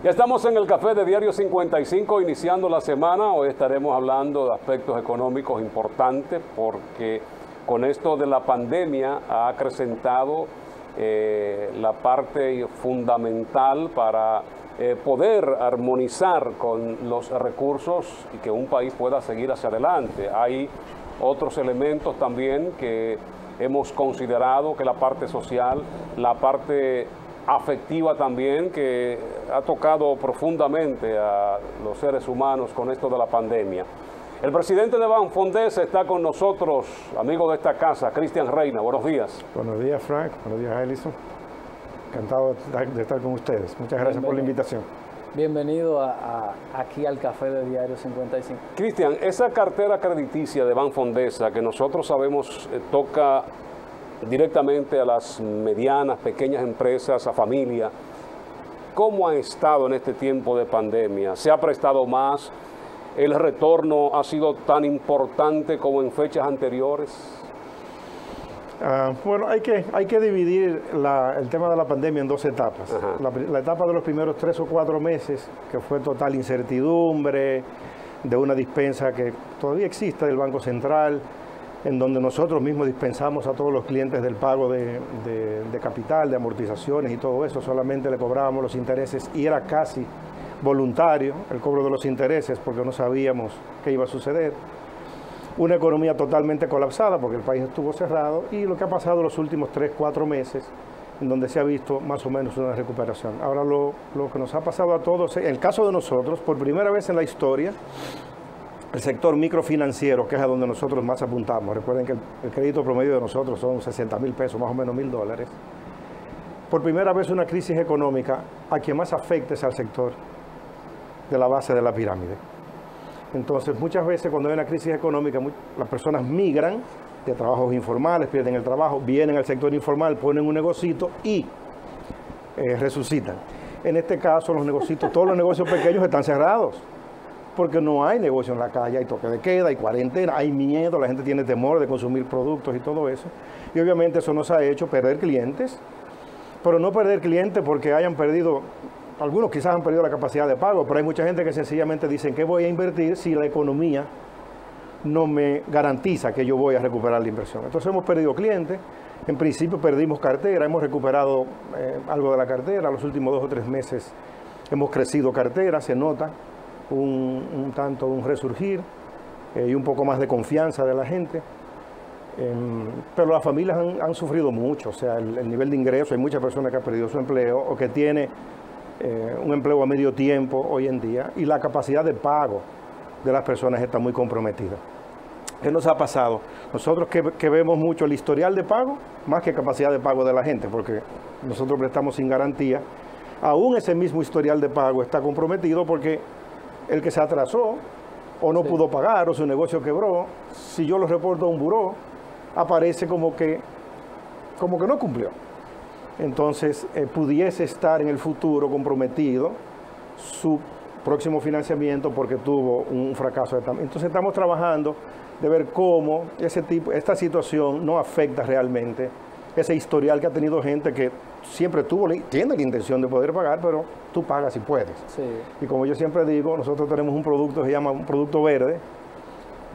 Ya estamos en el café de Diario 55 iniciando la semana. Hoy estaremos hablando de aspectos económicos importantes porque con esto de la pandemia ha acrecentado la parte fundamental para poder armonizar con los recursos y que un país pueda seguir hacia adelante. Hay otros elementos también que hemos considerado, que la parte social, la parte afectiva también, que ha tocado profundamente a los seres humanos con esto de la pandemia. El presidente de Banfondesa está con nosotros, amigo de esta casa, Cristian Reina. Buenos días. Buenos días, Frank. Buenos días, Ellison. Encantado de estar con ustedes. Muchas gracias por la invitación. Bienvenido aquí al Café de Diario 55. Cristian, esa cartera crediticia de Banfondesa que nosotros sabemos toca directamente a las medianas, pequeñas empresas, a familia, ¿cómo ha estado en este tiempo de pandemia? ¿Se ha prestado más? ¿El retorno ha sido tan importante como en fechas anteriores? Bueno, hay que dividir el tema de la pandemia en dos etapas. La etapa de los primeros 3 o 4 meses, que fue total incertidumbre, de una dispensa que todavía existe del Banco Central, en donde nosotros mismos dispensamos a todos los clientes del pago de capital, de amortizaciones y todo eso, solamente le cobrábamos los intereses y era casi voluntario el cobro de los intereses porque no sabíamos qué iba a suceder. Una economía totalmente colapsada porque el país estuvo cerrado y lo que ha pasado los últimos 3 o 4 meses, en donde se ha visto más o menos una recuperación. Ahora lo que nos ha pasado a todos, en el caso de nosotros, por primera vez en la historia, el sector microfinanciero, que es a donde nosotros más apuntamos. Recuerden que el crédito promedio de nosotros son 60.000 pesos, más o menos $1.000. Por primera vez una crisis económica, a quien más afecta es al sector de la base de la pirámide. Entonces, muchas veces cuando hay una crisis económica, las personas migran de trabajos informales, pierden el trabajo, vienen al sector informal, ponen un negocito y resucitan. En este caso, todos los negocios pequeños están cerrados, porque no hay negocio en la calle, hay toque de queda, hay cuarentena, hay miedo, la gente tiene temor de consumir productos y todo eso. Y obviamente eso nos ha hecho perder clientes, pero no perder clientes porque hayan perdido, algunos quizás han perdido la capacidad de pago, pero hay mucha gente que sencillamente dicen que voy a invertir si la economía no me garantiza que yo voy a recuperar la inversión. Entonces hemos perdido clientes, en principio perdimos cartera, hemos recuperado algo de la cartera, los últimos 2 o 3 meses hemos crecido cartera, se nota un tanto un resurgir y un poco más de confianza de la gente. Pero las familias han sufrido mucho, o sea, el nivel de ingreso, hay muchas personas que han perdido su empleo o que tiene un empleo a medio tiempo hoy en día y la capacidad de pago de las personas está muy comprometida. ¿Qué nos ha pasado? Nosotros que vemos mucho el historial de pago, más que capacidad de pago de la gente, porque nosotros prestamos sin garantía, aún ese mismo historial de pago está comprometido porque el que se atrasó o no pudo pagar o su negocio quebró, si yo lo reporto a un buró, aparece como que no cumplió. Entonces, pudiese estar en el futuro comprometido su próximo financiamiento porque tuvo un fracaso. Entonces, estamos trabajando de ver cómo esta situación no afecta realmente ese historial que ha tenido gente que siempre tiene la intención de poder pagar, pero tú pagas si puedes. Sí. Y como yo siempre digo, nosotros tenemos un producto que se llama un producto verde,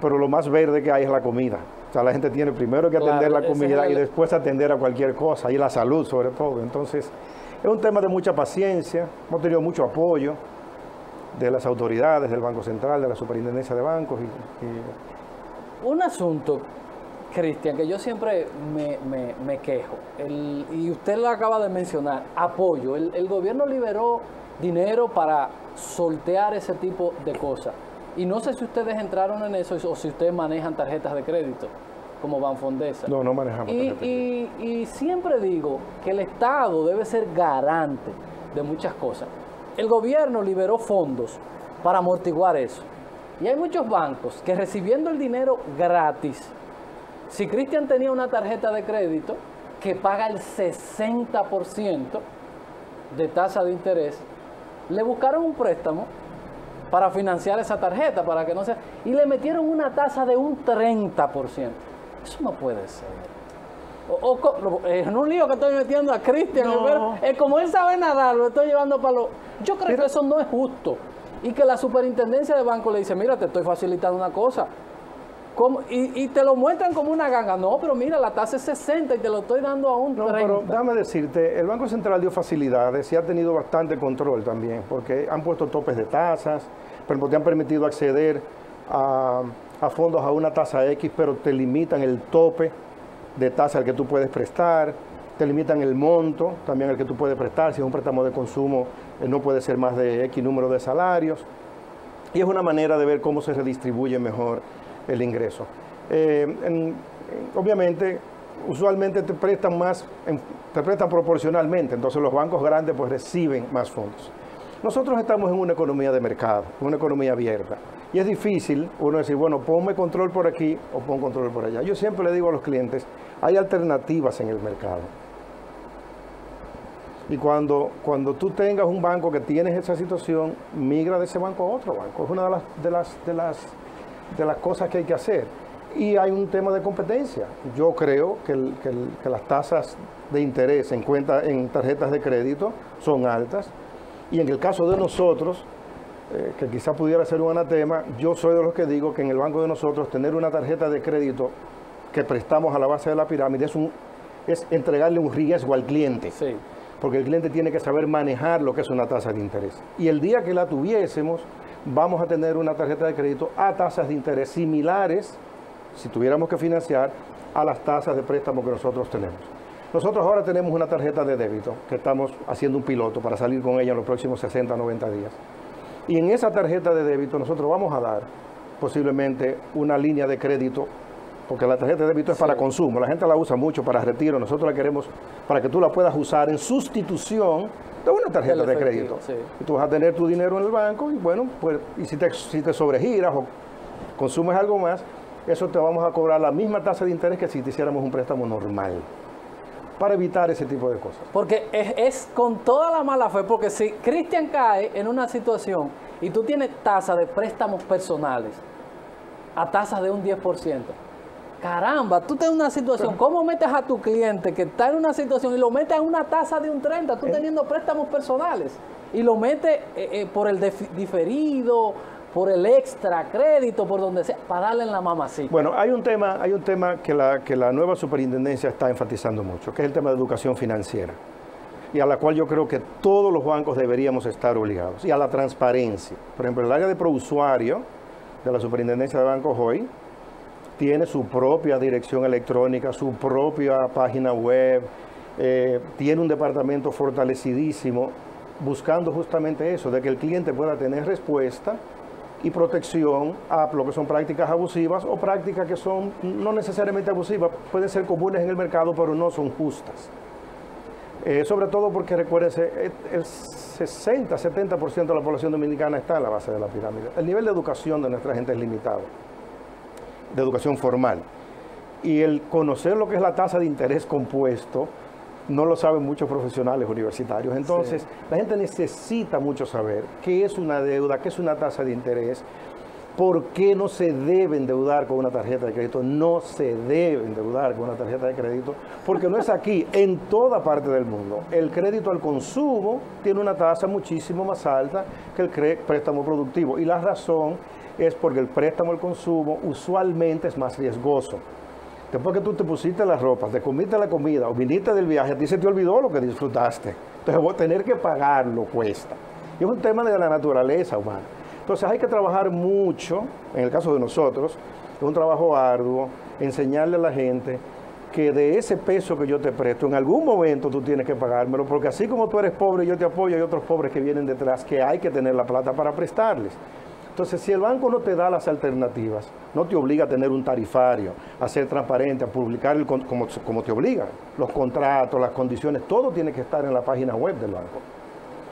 pero lo más verde que hay es la comida. O sea, la gente tiene primero que atender la comida y después atender a cualquier cosa, y la salud sobre todo. Entonces, es un tema de mucha paciencia, hemos tenido mucho apoyo de las autoridades, del Banco Central, de la Superintendencia de Bancos. Un asunto, Cristian, que yo siempre me quejo, y usted lo acaba de mencionar, apoyo. El gobierno liberó dinero para sortear ese tipo de cosas. Y no sé si ustedes entraron en eso o si ustedes manejan tarjetas de crédito, como Banfondesa. No manejamos tarjetas de crédito. Y siempre digo que el Estado debe ser garante de muchas cosas. El gobierno liberó fondos para amortiguar eso. Y hay muchos bancos que recibiendo el dinero gratis, si Cristian tenía una tarjeta de crédito que paga el 60% de tasa de interés, le buscaron un préstamo para financiar esa tarjeta, para que no sea... Y le metieron una tasa de un 30%. Eso no puede ser. En un lío que estoy metiendo a Cristian, No. como él sabe nadar, lo estoy llevando para lo... Yo creo que eso no es justo. Y que la superintendencia de banco le dice, mira, te estoy facilitando una cosa. Y te lo muestran como una ganga. No, pero mira, la tasa es 60 y te lo estoy dando a un 30. No, pero déjame decirte, el Banco Central dio facilidades y ha tenido bastante control también, porque han puesto topes de tasas, pero te han permitido acceder a fondos a una tasa X, pero te limitan el tope de tasa al que tú puedes prestar, te limitan el monto también al que tú puedes prestar. Si es un préstamo de consumo, no puede ser más de X número de salarios. Y es una manera de ver cómo se redistribuye mejor el ingreso. Obviamente, usualmente te prestan proporcionalmente, entonces los bancos grandes pues reciben más fondos. Nosotros estamos en una economía de mercado, una economía abierta, y es difícil uno decir, bueno, ponme control por aquí o pon control por allá. Yo siempre le digo a los clientes, hay alternativas en el mercado. Y cuando tú tengas un banco que tienes esa situación, migra de ese banco a otro banco. Es una de las cosas que hay que hacer. Y hay un tema de competencia. Yo creo que las tasas de interés en tarjetas de crédito son altas. Y en el caso de nosotros, que quizá pudiera ser un anatema, yo soy de los que digo que en el banco de nosotros tener una tarjeta de crédito que prestamos a la base de la pirámide es entregarle un riesgo al cliente. Sí. Porque el cliente tiene que saber manejar lo que es una tasa de interés. Y el día que la tuviésemos, vamos a tener una tarjeta de crédito a tasas de interés similares, si tuviéramos que financiar, a las tasas de préstamo que nosotros tenemos. Nosotros ahora tenemos una tarjeta de débito que estamos haciendo un piloto para salir con ella en los próximos 60 a 90 días. Y en esa tarjeta de débito nosotros vamos a dar posiblemente una línea de crédito, porque la tarjeta de débito es para consumo, la gente la usa mucho para retiro, nosotros la queremos para que tú la puedas usar en sustitución de una tarjeta de crédito. Sí. Y tú vas a tener tu dinero en el banco y bueno, pues y si te sobregiras o consumes algo más, eso te vamos a cobrar la misma tasa de interés que si te hiciéramos un préstamo normal, para evitar ese tipo de cosas. Porque es con toda la mala fe, porque si Cristian cae en una situación y tú tienes tasa de préstamos personales a tasas de un 10%, caramba, tú tienes una situación, ¿cómo metes a tu cliente que está en una situación y lo metes a una tasa de un 30%, tú teniendo préstamos personales, y lo metes por el diferido, por el extra crédito, por donde sea, para darle en la mamacita? Bueno, hay un tema que la nueva superintendencia está enfatizando mucho, que es el tema de educación financiera, y a la cual yo creo que todos los bancos deberíamos estar obligados, y a la transparencia. Por ejemplo, el área de prousuario de la superintendencia de bancos hoy tiene su propia dirección electrónica, su propia página web, tiene un departamento fortalecidísimo, buscando justamente eso, de que el cliente pueda tener respuesta y protección a lo que son prácticas abusivas o prácticas que son no necesariamente abusivas, pueden ser comunes en el mercado, pero no son justas. Sobre todo porque, recuérdense, el 60-70% de la población dominicana está en la base de la pirámide. El nivel de educación de nuestra gente es limitado, de educación formal. Y el conocer lo que es la tasa de interés compuesto no lo saben muchos profesionales universitarios. Entonces, sí, la gente necesita mucho saber qué es una deuda, qué es una tasa de interés, por qué no se debe endeudar con una tarjeta de crédito. No se debe endeudar con una tarjeta de crédito, porque no es aquí, en toda parte del mundo. El crédito al consumo tiene una tasa muchísimo más alta que el préstamo productivo. Y la razón es porque el préstamo al consumo usualmente es más riesgoso. Después que tú te pusiste la ropa, te comiste la comida o viniste del viaje, a ti se te olvidó lo que disfrutaste. Entonces, tener que pagarlo cuesta. Y es un tema de la naturaleza humana. Entonces, hay que trabajar mucho, en el caso de nosotros, es un trabajo arduo, enseñarle a la gente que de ese peso que yo te presto, en algún momento tú tienes que pagármelo, porque así como tú eres pobre y yo te apoyo, hay otros pobres que vienen detrás que hay que tener la plata para prestarles. Entonces, si el banco no te da las alternativas, no te obliga a tener un tarifario, a ser transparente, a publicar como te obligan, los contratos, las condiciones, todo tiene que estar en la página web del banco.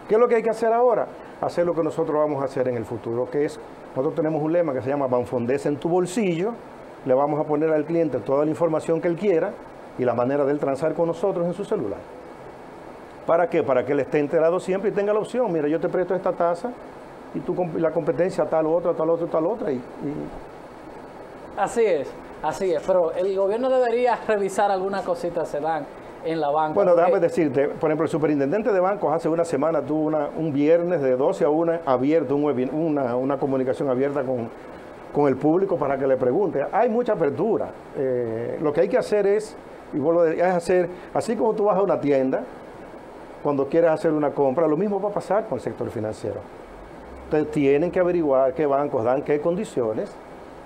¿Qué es lo que hay que hacer ahora? Hacer lo que nosotros vamos a hacer en el futuro, que es, nosotros tenemos un lema que se llama Banfondesa en tu bolsillo, le vamos a poner al cliente toda la información que él quiera y la manera de él transar con nosotros en su celular. ¿Para qué? Para que él esté enterado siempre y tenga la opción, mira, yo te presto esta tasa, y la competencia tal otra, tal otra, tal otra. Así es. Así es, pero el gobierno debería revisar algunas cositas se dan en la banca. Bueno, déjame decirte, por ejemplo, el superintendente de bancos hace una semana tuvo un viernes de 12 a 1 abierto, una comunicación abierta con el público para que le pregunte. Hay mucha apertura. Lo que hay que hacer es hacer, así como tú vas a una tienda, cuando quieres hacer una compra, lo mismo va a pasar con el sector financiero. Entonces tienen que averiguar qué bancos dan qué condiciones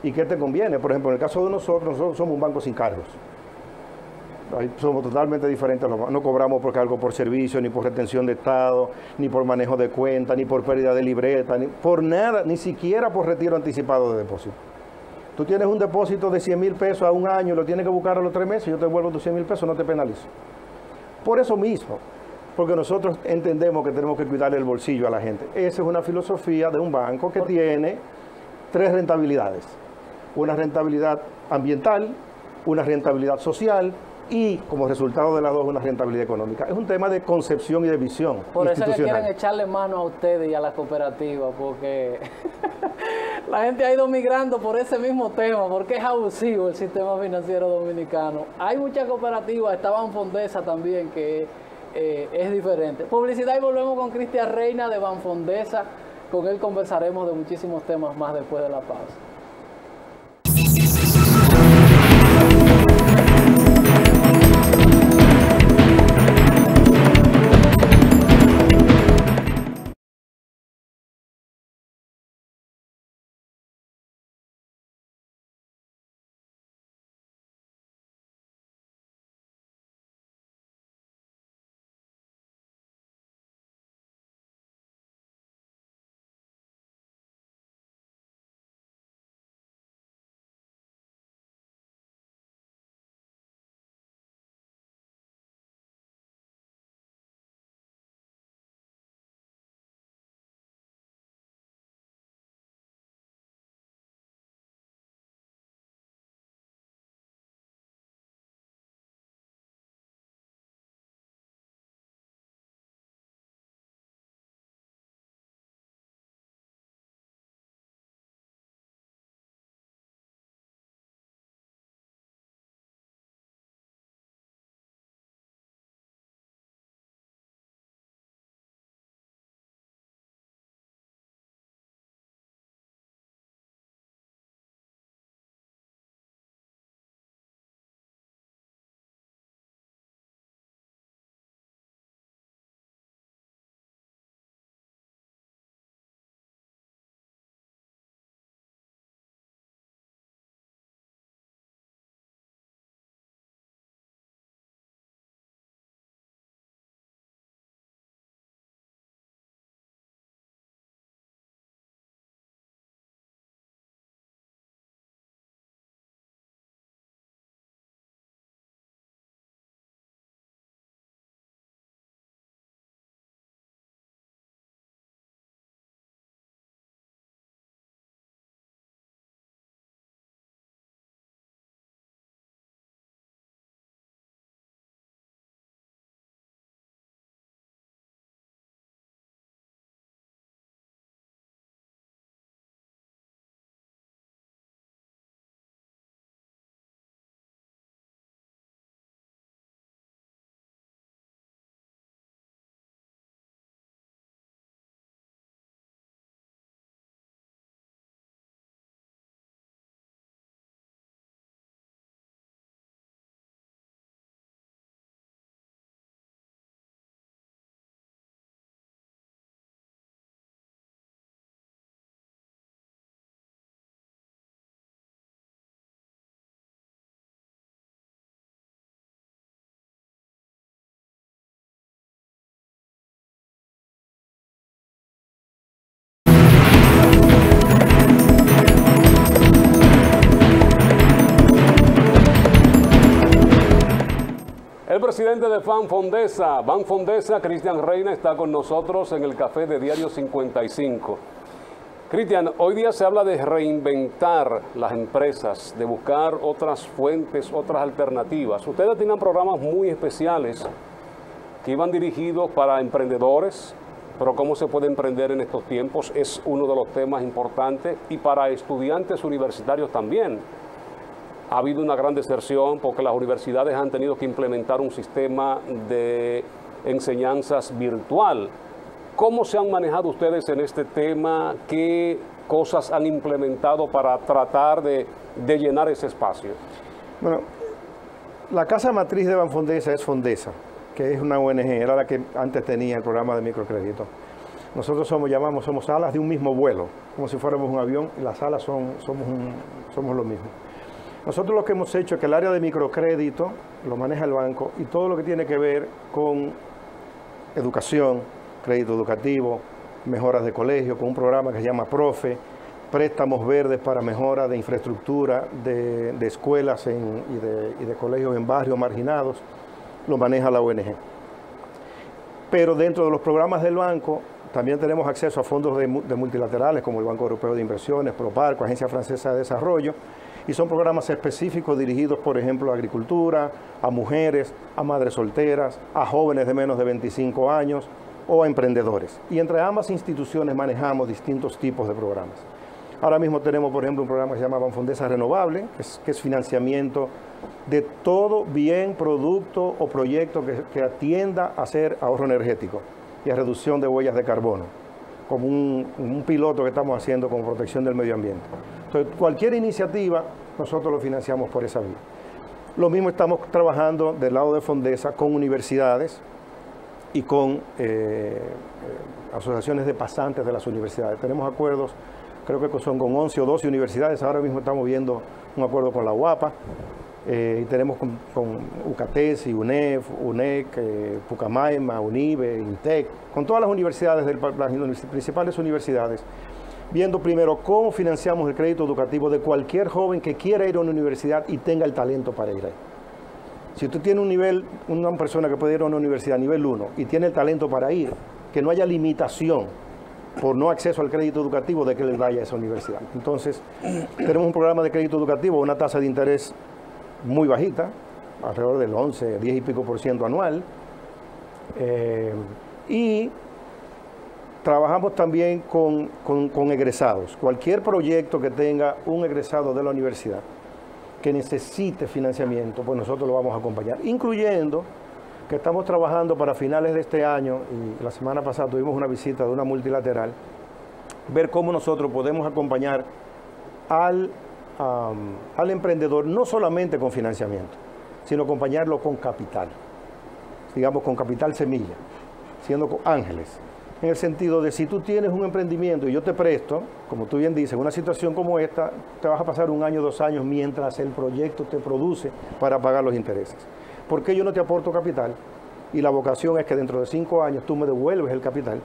y qué te conviene. Por ejemplo, en el caso de nosotros somos un banco sin cargos. Ahí somos totalmente diferentes. No cobramos por cargo por servicio, ni por retención de estado, ni por manejo de cuenta, ni por pérdida de libreta, ni por nada, ni siquiera por retiro anticipado de depósito. Tú tienes un depósito de 100 mil pesos a un año, lo tienes que buscar a los 3 meses, yo te devuelvo tus 100 mil pesos, no te penalizo. Por eso mismo, porque nosotros entendemos que tenemos que cuidar el bolsillo a la gente. Esa es una filosofía de un banco que tiene 3 rentabilidades. Una rentabilidad ambiental, una rentabilidad social y, como resultado de las dos, una rentabilidad económica. Es un tema de concepción y de visión Por eso es que institucional. quieren echarle mano a ustedes y a las cooperativas, porque la gente ha ido migrando por ese mismo tema, porque es abusivo el sistema financiero dominicano. Hay muchas cooperativas, está Banfondesa también, que es diferente. Publicidad y volvemos con Cristian Reina de Banfondesa. Con él conversaremos de muchísimos temas más después de la pausa. El presidente de Banfondesa, Cristian Reina, está con nosotros en el café de Diario 55. Cristian, hoy día se habla de reinventar las empresas, de buscar otras fuentes, otras alternativas. Ustedes tenían programas muy especiales que iban dirigidos para emprendedores, pero cómo se puede emprender en estos tiempos es uno de los temas importantes, y para estudiantes universitarios también. ha habido una gran deserción porque las universidades han tenido que implementar un sistema de enseñanzas virtual. ¿Cómo se han manejado ustedes en este tema? ¿Qué cosas han implementado para tratar de llenar ese espacio? Bueno, la casa matriz de Banfondesa es Fondesa, que es una ONG, era la que antes tenía el programa de microcrédito. Nosotros somos alas de un mismo vuelo, como si fuéramos un avión, y las alas somos lo mismo. Nosotros lo que hemos hecho es que el área de microcrédito lo maneja el banco y todo lo que tiene que ver con educación, crédito educativo, mejoras de colegio, con un programa que se llama PROFE, préstamos verdes para mejora de infraestructura de escuelas y de colegios en barrios marginados, lo maneja la ONG. Pero dentro de los programas del banco también tenemos acceso a fondos de multilaterales como el Banco Europeo de Inversiones, PROPARCO, Agencia Francesa de Desarrollo, y son programas específicos dirigidos, por ejemplo, a agricultura, a mujeres, a madres solteras, a jóvenes de menos de 25 años o a emprendedores. Y entre ambas instituciones manejamos distintos tipos de programas. Ahora mismo tenemos, por ejemplo, un programa que se llama Banfondesa Renovable, que es financiamiento de todo bien, producto o proyecto que atienda a hacer ahorro energético y a reducción de huellas de carbono, como un piloto que estamos haciendo con protección del medio ambiente. Entonces, cualquier iniciativa, nosotros lo financiamos por esa vía. Lo mismo estamos trabajando del lado de Fondesa con universidades y con asociaciones de pasantes de las universidades. Tenemos acuerdos, creo que son con 11 o 12 universidades. Ahora mismo estamos viendo un acuerdo con la UAPA, y tenemos con UCATESI, UNEF, UNEC, Pucamaima, UNIBE, INTEC, con todas las universidades, las principales universidades, viendo primero cómo financiamos el crédito educativo de cualquier joven que quiera ir a una universidad y tenga el talento para ir ahí. Si usted tiene una persona que puede ir a una universidad nivel 1 y tiene el talento para ir, que no haya limitación por no acceso al crédito educativo de que le vaya a esa universidad. Entonces, tenemos un programa de crédito educativo, una tasa de interés muy bajita, alrededor del 11, 10 y pico % anual, y trabajamos también con egresados. Cualquier proyecto que tenga un egresado de la universidad que necesite financiamiento, pues nosotros lo vamos a acompañar, incluyendo que estamos trabajando para finales de este año, y la semana pasada tuvimos una visita de una multilateral, ver cómo nosotros podemos acompañar al emprendedor, no solamente con financiamiento, sino acompañarlo con capital, digamos con capital semilla, siendo con ángeles, en el sentido de si tú tienes un emprendimiento y yo te presto, como tú bien dices, en una situación como esta, te vas a pasar 1 año, 2 años mientras el proyecto te produce para pagar los intereses. ¿Por qué yo no te aporto capital? Y la vocación es que dentro de 5 años tú me devuelves el capital,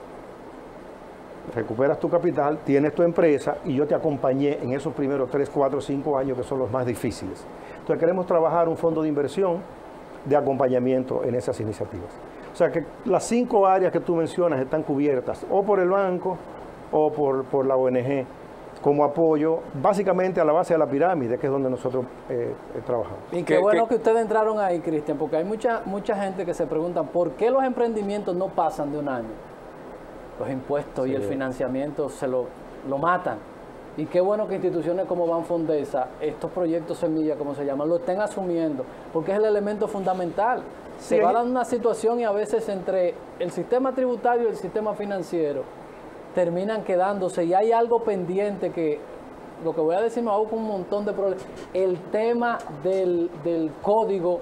recuperas tu capital, tienes tu empresa y yo te acompañé en esos primeros 3, 4, 5 años que son los más difíciles. Entonces queremos trabajar un fondo de inversión de acompañamiento en esas iniciativas. O sea que las 5 áreas que tú mencionas están cubiertas o por el banco o por la ONG como apoyo, básicamente a la base de la pirámide, que es donde nosotros trabajamos. Y qué bueno que ustedes entraron ahí, Cristian, porque hay mucha gente que se pregunta ¿por qué los emprendimientos no pasan de 1 año? Los impuestos y el financiamiento se lo matan. Y qué bueno que instituciones como Banfondesa, estos proyectos semilla, como se llaman, lo estén asumiendo, porque es el elemento fundamental. Se va dando una situación y a veces entre el sistema tributario y el sistema financiero terminan quedándose y hay algo pendiente que, lo que voy a decir me hago con un montón de problemas, el tema del código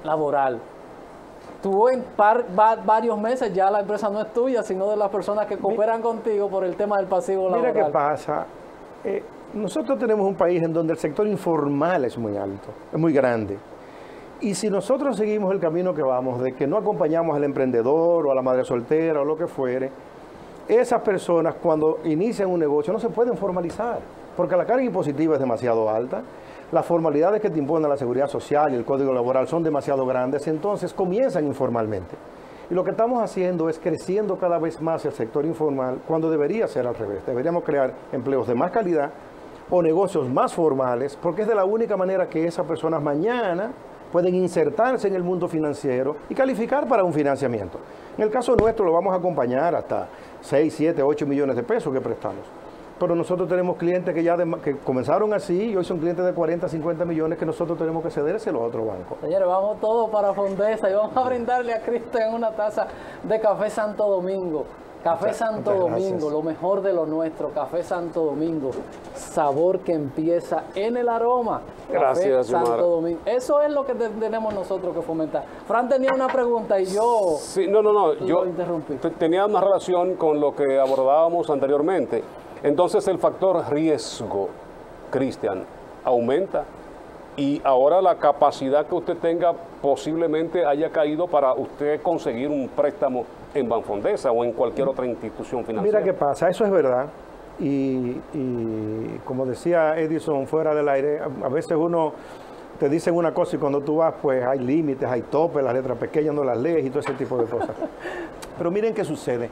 laboral. Tú en varios meses ya la empresa no es tuya, sino de las personas que cooperan contigo por el tema del pasivo laboral. Mira qué pasa. Nosotros tenemos un país en donde el sector informal es muy alto, es muy grande. Y si nosotros seguimos el camino que vamos, de que no acompañamos al emprendedor o a la madre soltera o lo que fuere, esas personas cuando inician un negocio no se pueden formalizar, porque la carga impositiva es demasiado alta, las formalidades que te impone la seguridad social y el código laboral son demasiado grandes, entonces comienzan informalmente. Y lo que estamos haciendo es creciendo cada vez más el sector informal cuando debería ser al revés. Deberíamos crear empleos de más calidad o negocios más formales, porque es de la única manera que esas personas mañana pueden insertarse en el mundo financiero y calificar para un financiamiento. En el caso nuestro lo vamos a acompañar hasta 6, 7, 8 millones de pesos que prestamos. Pero nosotros tenemos clientes que ya que comenzaron así y hoy son clientes de 40, 50 millones que nosotros tenemos que cedérselo a otro banco. Señores, vamos todos para Fondesa y vamos a brindarle a Cristian una taza de Café Santo Domingo. Café Santo Domingo, lo mejor de lo nuestro. Café Santo Domingo, sabor que empieza en el aroma. Gracias, Café Santo Domingo. Eso es lo que tenemos nosotros que fomentar. Fran tenía una pregunta y yo sí, no, yo interrumpí. Tenía una relación con lo que abordábamos anteriormente. Entonces el factor riesgo, Cristian, aumenta y ahora la capacidad que usted tenga posiblemente haya caído para usted conseguir un préstamo en Banfondesa o en cualquier otra institución financiera. Mira qué pasa, eso es verdad. Y como decía Edison fuera del aire, a veces uno te dicen una cosa y cuando tú vas, pues hay límites, hay topes, las letras pequeñas no las lees y todo ese tipo de cosas. Pero miren qué sucede.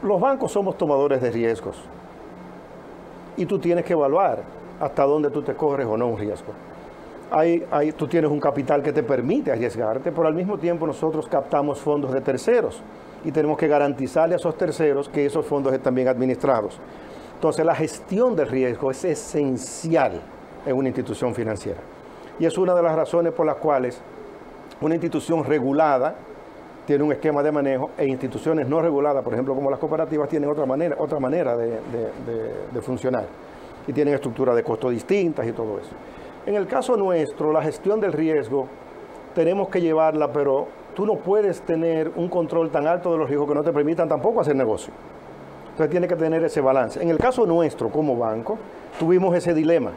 Los bancos somos tomadores de riesgos y tú tienes que evaluar hasta dónde tú te corres o no un riesgo. Tú tienes un capital que te permite arriesgarte, pero al mismo tiempo nosotros captamos fondos de terceros y tenemos que garantizarle a esos terceros que esos fondos están bien administrados. Entonces la gestión del riesgo es esencial en una institución financiera y es una de las razones por las cuales una institución regulada tiene un esquema de manejo e instituciones no reguladas, por ejemplo como las cooperativas, tienen otra manera de funcionar y tienen estructuras de costo distintas y todo eso. En el caso nuestro, la gestión del riesgo tenemos que llevarla, pero tú no puedes tener un control tan alto de los riesgos que no te permitan tampoco hacer negocio. Entonces tiene que tener ese balance. En el caso nuestro como banco, tuvimos ese dilema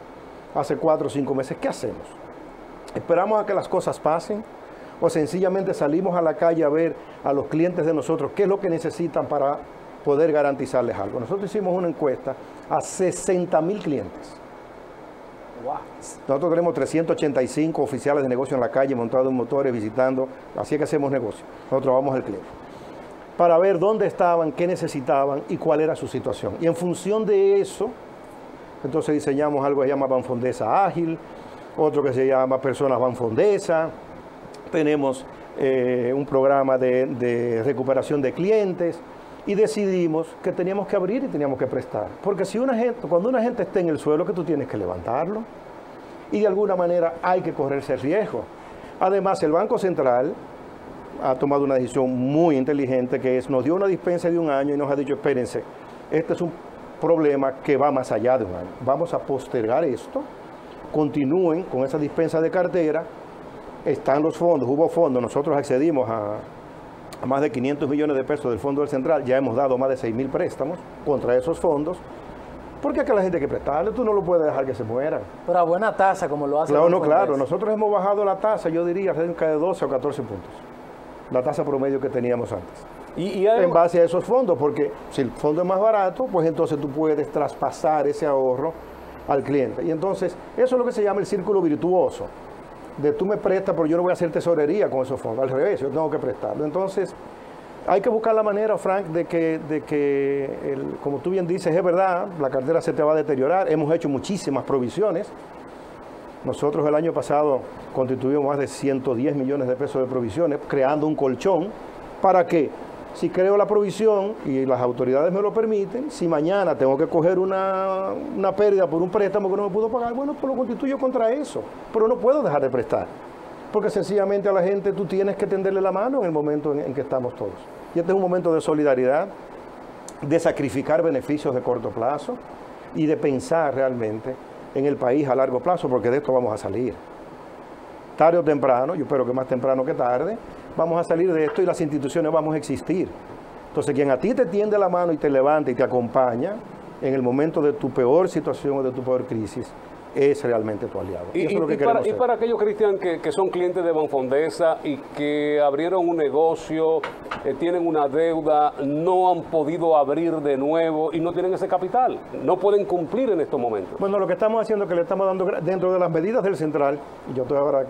hace 4 o 5 meses. ¿Qué hacemos? ¿Esperamos a que las cosas pasen? ¿O sencillamente salimos a la calle a ver a los clientes de nosotros qué es lo que necesitan para poder garantizarles algo? Nosotros hicimos una encuesta a 60,000 clientes. Wow. Nosotros tenemos 385 oficiales de negocio en la calle, montados en motores, visitando, así es que hacemos negocio. Nosotros vamos al cliente para ver dónde estaban, qué necesitaban y cuál era su situación. Y en función de eso, entonces diseñamos algo que se llama Banfondesa Ágil, otro que se llama Personas Banfondesa. Tenemos un programa de recuperación de clientes y decidimos que teníamos que abrir y teníamos que prestar. Porque si cuando una gente esté en el suelo, que tú tienes que levantarlo y de alguna manera hay que correrse el riesgo. Además, el Banco Central ha tomado una decisión muy inteligente que nos dio una dispensa de 1 año y nos ha dicho, espérense, este es un problema que va más allá de 1 año. Vamos a postergar esto, continúen con esa dispensa de cartera. Están los fondos, hubo fondos, nosotros accedimos a más de 500 millones de pesos del Fondo del Central, ya hemos dado más de 6,000 préstamos contra esos fondos, porque es que la gente hay que prestarle, tú no lo puedes dejar que se muera. Pero a buena tasa, como lo hace. Claro, nosotros hemos bajado la tasa, yo diría, cerca de 12 o 14 puntos, la tasa promedio que teníamos antes. En base a esos fondos, porque si el fondo es más barato, pues entonces tú puedes traspasar ese ahorro al cliente. Y entonces, eso es lo que se llama el círculo virtuoso. De tú me prestas, pero yo no voy a hacer tesorería con esos fondos. Al revés, yo tengo que prestarlo. Entonces, hay que buscar la manera, Frank, de que como tú bien dices, es verdad, la cartera se te va a deteriorar. Hemos hecho muchísimas provisiones. Nosotros el año pasado constituimos más de 110 millones de pesos de provisiones, creando un colchón para que, si creo la provisión y las autoridades me lo permiten, si mañana tengo que coger una pérdida por un préstamo que no me pudo pagar, bueno, pues lo constituyo contra eso. Pero no puedo dejar de prestar, porque sencillamente a la gente tú tienes que tenderle la mano en el momento en que estamos todos. Y este es un momento de solidaridad, de sacrificar beneficios de corto plazo y de pensar realmente en el país a largo plazo, porque de esto vamos a salir. Tarde o temprano, yo espero que más temprano que tarde, vamos a salir de esto y las instituciones vamos a existir. Entonces, quien a ti te tiende la mano y te levanta y te acompaña en el momento de tu peor situación o de tu peor crisis, es realmente tu aliado. Y eso es lo que queremos hacer. Para aquellos, Cristian, que son clientes de Banfondesa y que abrieron un negocio, tienen una deuda, no han podido abrir de nuevo y no tienen ese capital, no pueden cumplir en estos momentos. Bueno, lo que estamos haciendo es que le estamos dando dentro de las medidas del central, y yo estoy ahora,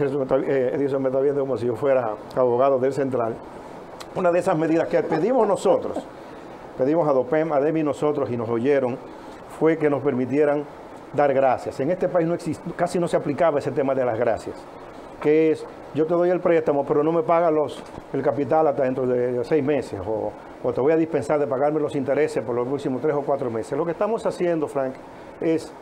Edison me está viendo como si yo fuera abogado del central, una de esas medidas que pedimos nosotros, pedimos a DOPEM, a DEMI nosotros y nos oyeron, fue que nos permitieran dar gracias. En este país casi no se aplicaba ese tema de las gracias. que es, yo te doy el préstamo, pero no me pagas el capital hasta dentro de 6 meses, o te voy a dispensar de pagarme los intereses por los próximos 3 o 4 meses. Lo que estamos haciendo, Frank, es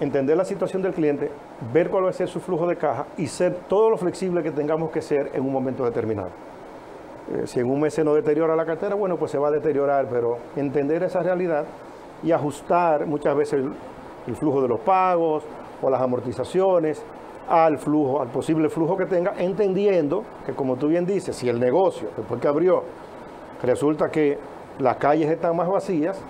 entender la situación del cliente, ver cuál va a ser su flujo de caja y ser todo lo flexible que tengamos que ser en un momento determinado. Si en un mes se nos deteriora la cartera, bueno, pues se va a deteriorar, pero entender esa realidad y ajustar muchas veces el flujo de los pagos o las amortizaciones al flujo, al posible flujo que tenga, entendiendo que, como tú bien dices, si el negocio, después que abrió, resulta que las calles están más vacías,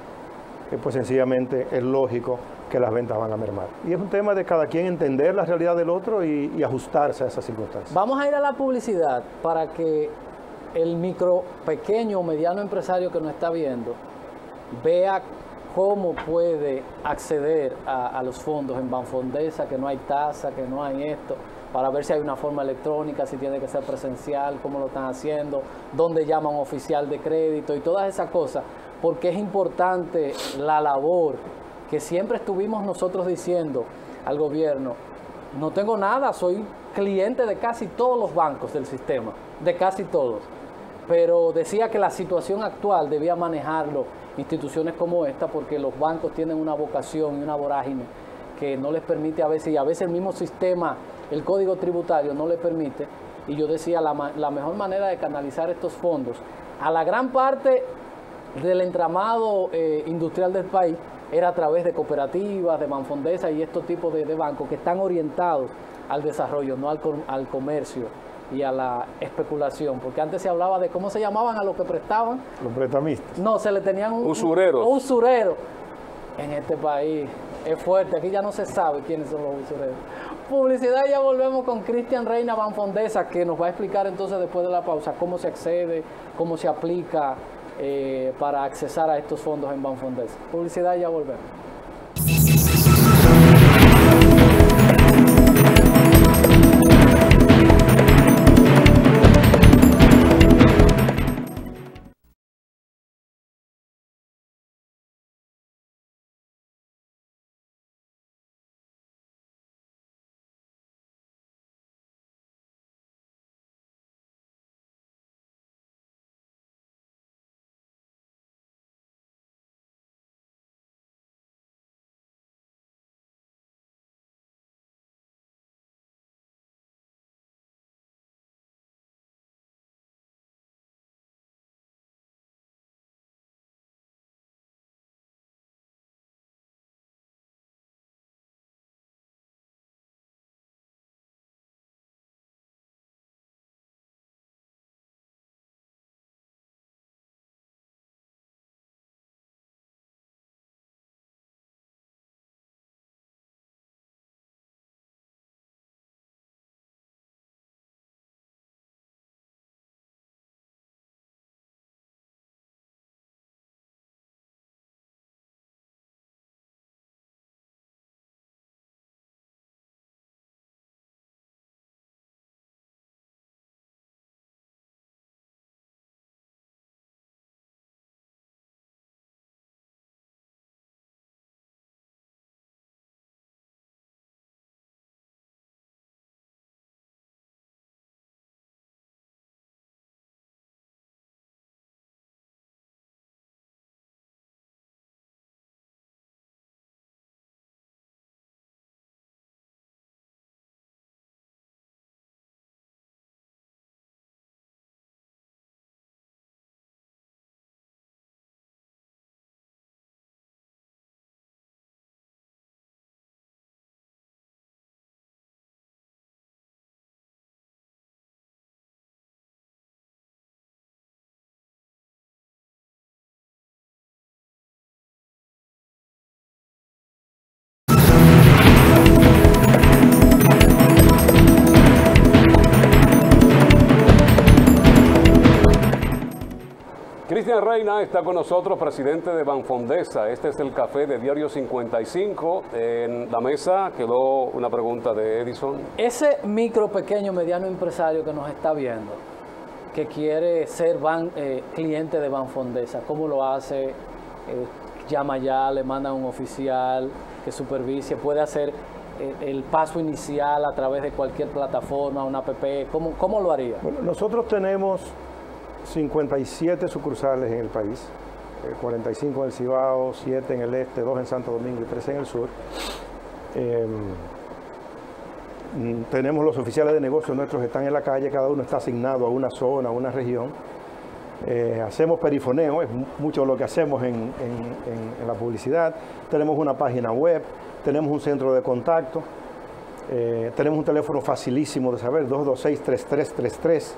pues sencillamente es lógico que las ventas van a mermar. Y es un tema de cada quien entender la realidad del otro y ajustarse a esas circunstancias. Vamos a ir a la publicidad para que el micro, pequeño o mediano empresario que nos está viendo vea cómo puede acceder a los fondos en Banfondesa, que no hay tasa, que no hay esto, para ver si hay una forma electrónica, si tiene que ser presencial, cómo lo están haciendo, dónde llama un oficial de crédito y todas esas cosas, porque es importante la labor que siempre estuvimos nosotros diciendo al gobierno. No tengo nada, soy cliente de casi todos los bancos del sistema, de casi todos, pero decía que la situación actual debía manejarlo instituciones como esta, porque los bancos tienen una vocación y una vorágine que no les permite a veces, y a veces el mismo sistema, el código tributario no les permite, y yo decía la mejor manera de canalizar estos fondos a la gran parte del entramado industrial del país era a través de cooperativas, de Banfondesa y estos tipos de bancos que están orientados al desarrollo, no al comercio y a la especulación, porque antes se hablaba de cómo se llamaban a los que prestaban. Los prestamistas. No, se le tenían un usurero. En este país es fuerte, aquí ya no se sabe quiénes son los usureros. Publicidad, ya volvemos con Cristian Reina Banfondesa, que nos va a explicar entonces después de la pausa cómo se accede, cómo se aplica para accesar a estos fondos en Banfondesa. Publicidad, ya volvemos. Cristian Reina está con nosotros, presidente de Banfondesa. Este es el café de Diario 55. En la mesa quedó una pregunta de Edison. Ese micro, pequeño, mediano empresario que nos está viendo, que quiere ser cliente de Banfondesa, ¿cómo lo hace? Llama ya, le manda a un oficial que supervise, puede hacer el paso inicial a través de cualquier plataforma, una app? ¿Cómo lo haría? Bueno, nosotros tenemos 57 sucursales en el país, 45 en el Cibao, 7 en el este, 2 en Santo Domingo y 3 en el sur. Tenemos los oficiales de negocios nuestros que están en la calle, cada uno está asignado a una zona, a una región. Hacemos perifoneo, es mucho lo que hacemos en la publicidad. Tenemos una página web, tenemos un centro de contacto, tenemos un teléfono facilísimo de saber, 226-3333,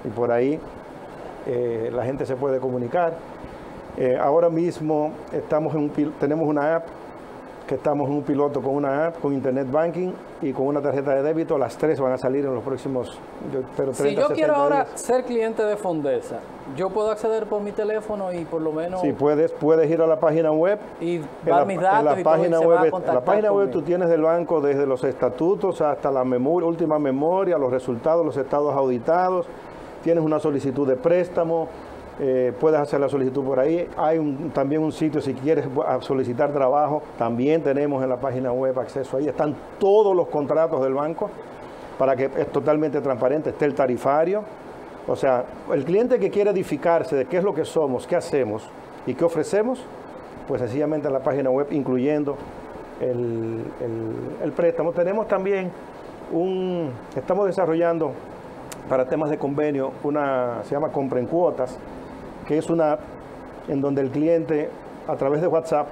y por ahí la gente se puede comunicar. Ahora mismo tenemos una app, que estamos en un piloto con una app, con Internet Banking y con una tarjeta de débito. Las tres van a salir en los próximos, yo espero, 30, si yo quiero ahora días. ser cliente de Fondesa, ¿yo puedo acceder por mi teléfono y por lo menos...? Sí, puedes ir a la página web. Y dar mis datos en la página web, en la página web tú tienes del banco desde los estatutos hasta la última memoria, los resultados, los estados auditados. Tienes una solicitud de préstamo. Puedes hacer la solicitud por ahí. Hay también un sitio, si quieres solicitar trabajo, también tenemos en la página web acceso ahí. Están todos los contratos del banco para que es totalmente transparente. Esté el tarifario. O sea, el cliente que quiere edificarse de qué es lo que somos, qué hacemos y qué ofrecemos, pues sencillamente en la página web, incluyendo el préstamo. Tenemos también estamos desarrollando para temas de convenio se llama Compra en Cuotas, que es una app en donde el cliente a través de WhatsApp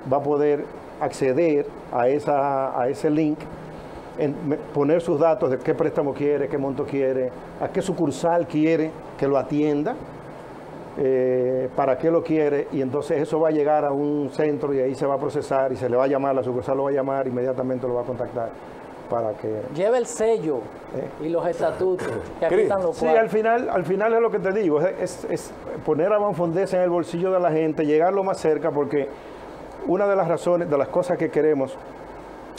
va a poder acceder a ese link, poner sus datos de qué préstamo quiere, qué monto quiere, a qué sucursal quiere que lo atienda, para qué lo quiere, y entonces eso va a llegar a un centro y ahí se va a procesar y se le va a llamar, la sucursal lo va a llamar, inmediatamente lo va a contactar para que... Lleve el sello y los estatutos que aquí están los cuadros. Sí, al final es lo que te digo, es poner a Banfondesa en el bolsillo de la gente, llegarlo más cerca, porque una de las razones, de las cosas que queremos,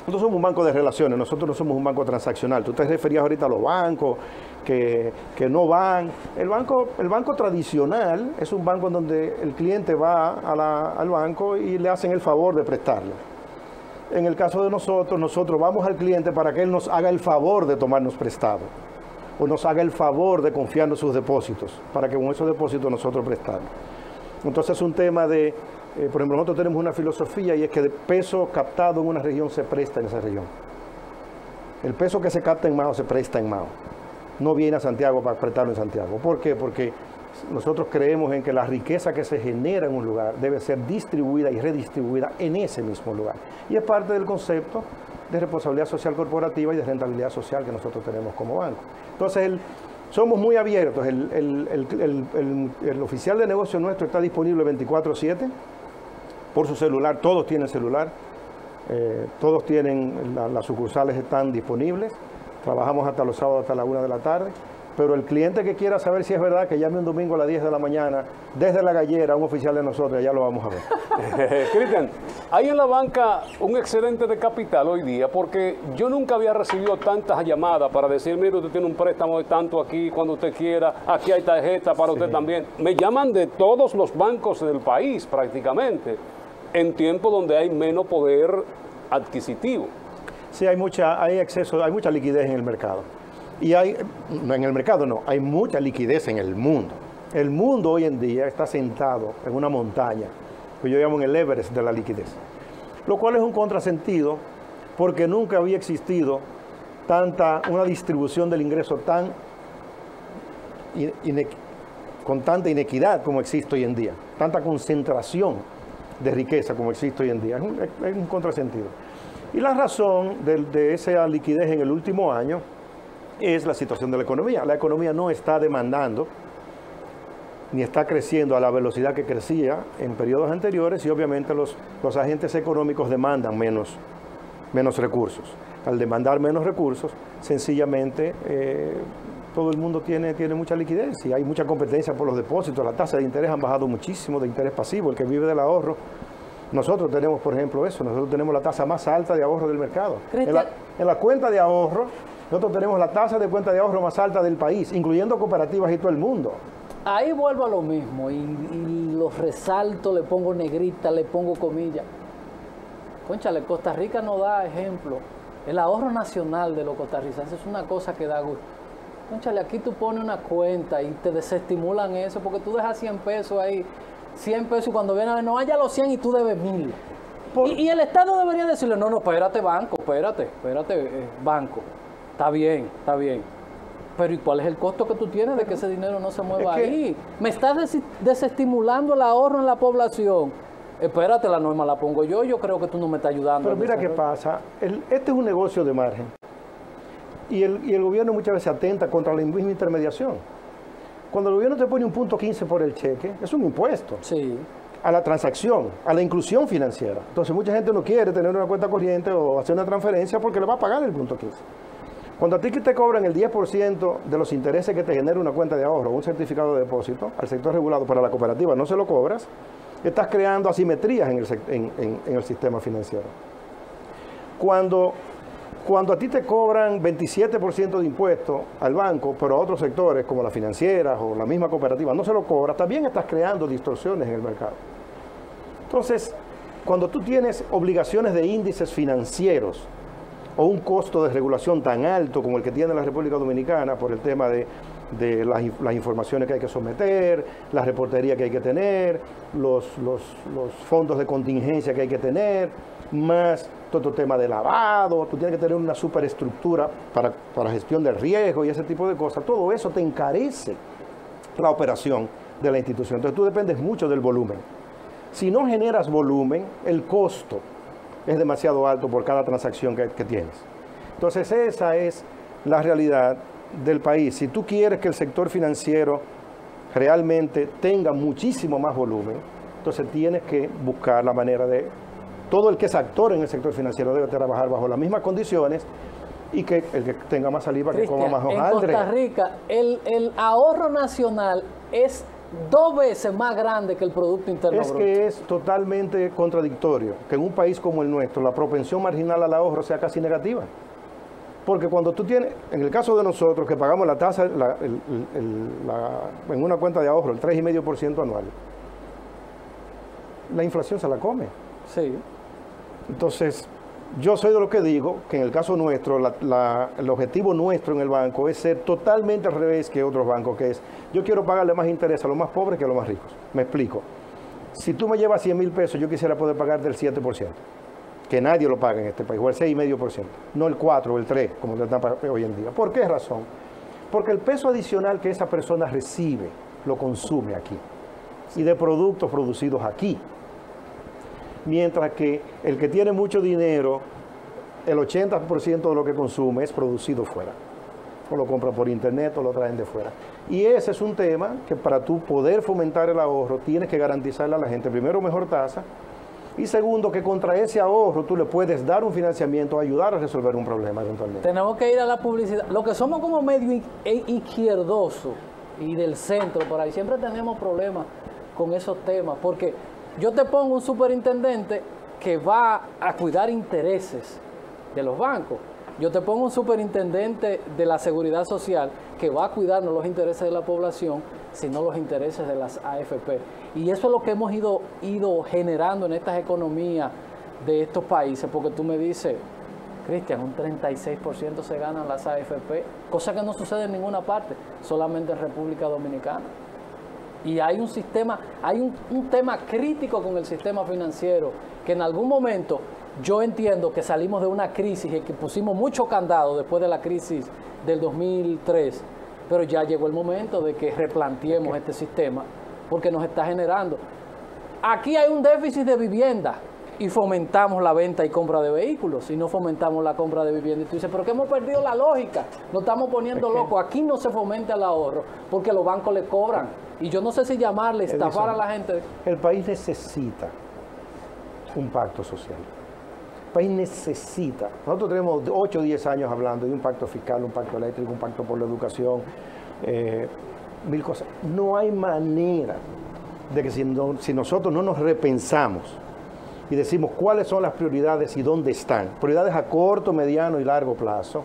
nosotros somos un banco de relaciones, nosotros no somos un banco transaccional. Tú te referías ahorita a los bancos que no van. El banco tradicional es un banco en donde el cliente va al banco y le hacen el favor de prestarle. En el caso de nosotros vamos al cliente para que él nos haga el favor de tomarnos prestado o nos haga el favor de confiarnos sus depósitos, para que con esos depósitos nosotros prestamos. Entonces es un tema de, por ejemplo, nosotros tenemos una filosofía y es que el peso captado en una región se presta en esa región. El peso que se capta en Mao se presta en Mao. No viene a Santiago para prestarlo en Santiago. ¿Por qué? Porque nosotros creemos en que la riqueza que se genera en un lugar debe ser distribuida y redistribuida en ese mismo lugar. Y es parte del concepto de responsabilidad social corporativa y de rentabilidad social que nosotros tenemos como banco. Entonces, somos muy abiertos. El oficial de negocio nuestro está disponible 24/7 por su celular. Todos tienen celular. Todos tienen, las sucursales están disponibles. Trabajamos hasta los sábados hasta la 1 de la tarde. Pero el cliente que quiera saber si es verdad, que llame un domingo a las 10 de la mañana, desde La Gallera, a un oficial de nosotros, ya lo vamos a ver. Cristian, hay en la banca un excedente de capital hoy día, porque yo nunca había recibido tantas llamadas para decir, mire, usted tiene un préstamo de tanto aquí, cuando usted quiera, aquí hay tarjeta para usted también. Me llaman de todos los bancos del país prácticamente, en tiempos donde hay menos poder adquisitivo. Sí, hay mucha liquidez en el mercado. Y hay mucha liquidez en el mundo. El mundo hoy en día está sentado en una montaña, que yo llamo en el Everest de la liquidez. Lo cual es un contrasentido, porque nunca había existido una distribución del ingreso con tanta inequidad como existe hoy en día, tanta concentración de riqueza como existe hoy en día. Es un contrasentido. Y la razón de esa liquidez en el último año es la situación de la economía. La economía no está demandando ni está creciendo a la velocidad que crecía en periodos anteriores, y obviamente los agentes económicos demandan menos recursos. Al demandar menos recursos, sencillamente todo el mundo tiene mucha liquidez y hay mucha competencia por los depósitos. Las tasas de interés han bajado muchísimo, de interés pasivo, el que vive del ahorro. Nosotros tenemos, por ejemplo, nosotros tenemos la tasa más alta de ahorro del mercado. En la cuenta de ahorro, nosotros tenemos la tasa de cuenta de ahorro más alta del país, incluyendo cooperativas y todo el mundo. Ahí vuelvo a lo mismo y los resalto, le pongo negrita, le pongo comillas. Cónchale, Costa Rica nos da ejemplo. El ahorro nacional de los costarricenses es una cosa que da gusto. Cónchale, aquí tú pones una cuenta y te desestimulan eso, porque tú dejas 100 pesos ahí, 100 pesos, y cuando viene a ver, no haya los 100 y tú debes 1000. Y el Estado debería decirle, no, espérate, banco, espérate, banco. Está bien. Pero ¿y cuál es el costo que tú tienes de que ese dinero no se mueva ahí? Me estás desestimulando el ahorro en la población. Espérate, la norma la pongo yo creo que tú no me estás ayudando. Pero mira qué pasa, este es un negocio de margen. Y el gobierno muchas veces atenta contra la misma intermediación. Cuando el gobierno te pone un 0.15 por el cheque, es un impuesto. Sí. A la transacción, a la inclusión financiera. Entonces mucha gente no quiere tener una cuenta corriente o hacer una transferencia porque le va a pagar el 0.15. Cuando a ti te cobran el 10% de los intereses que te genera una cuenta de ahorro o un certificado de depósito al sector regulado, para la cooperativa no se lo cobras, estás creando asimetrías en el sistema financiero. Cuando a ti te cobran 27% de impuestos al banco, pero a otros sectores como las financieras o la misma cooperativa no se lo cobras, también estás creando distorsiones en el mercado. Entonces, cuando tú tienes obligaciones de índices financieros o un costo de regulación tan alto como el que tiene la República Dominicana por el tema de las informaciones que hay que someter, la reportería que hay que tener, los fondos de contingencia que hay que tener, más todo tema de lavado, tú tienes que tener una superestructura para gestión del riesgo y ese tipo de cosas. Todo eso te encarece la operación de la institución. Entonces tú dependes mucho del volumen. Si no generas volumen, el costo es demasiado alto por cada transacción que tienes. Entonces esa es la realidad del país. Si tú quieres que el sector financiero realmente tenga muchísimo más volumen, entonces tienes que buscar la manera de... Todo el que es actor en el sector financiero debe trabajar bajo las mismas condiciones y que el que tenga más saliva, que coma más hojaldre. En Costa Rica, el ahorro nacional es 2 veces más grande que el Producto Interno Bruto. Es que es totalmente contradictorio que en un país como el nuestro la propensión marginal al ahorro sea casi negativa. Porque cuando tú tienes, en el caso de nosotros que pagamos la tasa en una cuenta de ahorro, el 3,5% anual, la inflación se la come. Sí. Entonces, yo soy de lo que digo que en el caso nuestro, el objetivo nuestro en el banco es ser totalmente al revés que otros bancos, que es, yo quiero pagarle más interés a los más pobres que a los más ricos. Me explico. Si tú me llevas 100,000 pesos, yo quisiera poder pagarte el 7%, que nadie lo paga en este país, o el 6,5%, no el 4 o el 3, como le están pagando hoy en día. ¿Por qué razón? Porque el peso adicional que esa persona recibe, lo consume aquí, y de productos producidos aquí. Mientras que el que tiene mucho dinero, el 80% de lo que consume es producido fuera. O lo compran por internet o lo traen de fuera. Y ese es un tema que para tú poder fomentar el ahorro, tienes que garantizarle a la gente, primero, mejor tasa, y segundo, que contra ese ahorro tú le puedes dar un financiamiento, ayudar a resolver un problema eventualmente. Tenemos que ir a la publicidad. Lo que somos como medio izquierdoso y del centro, por ahí siempre tenemos problemas con esos temas, porque yo te pongo un superintendente que va a cuidar intereses de los bancos. Yo te pongo un superintendente de la seguridad social que va a cuidar no los intereses de la población, sino los intereses de las AFP. Y eso es lo que hemos ido generando en estas economías de estos países, porque tú me dices, Cristian, un 36% se ganan las AFP, cosa que no sucede en ninguna parte, solamente en República Dominicana. Y hay un sistema, hay un tema crítico con el sistema financiero, que en algún momento yo entiendo que salimos de una crisis y que pusimos mucho candado después de la crisis del 2003, pero ya llegó el momento de que replanteemos este sistema, porque nos está generando. Aquí hay un déficit de vivienda y fomentamos la venta y compra de vehículos, y no fomentamos la compra de vivienda. Y tú dices, pero que hemos perdido la lógica, nos estamos poniendo locos. Aquí no se fomenta el ahorro porque los bancos le cobran. Y yo no sé si llamarle, estafar a la gente. El país necesita un pacto social. El país necesita. Nosotros tenemos 8 o 10 años hablando de un pacto fiscal, un pacto eléctrico, un pacto por la educación, 1000 cosas. No hay manera de que si nosotros no nos repensamos y decimos cuáles son las prioridades y dónde están, prioridades a corto, mediano y largo plazo,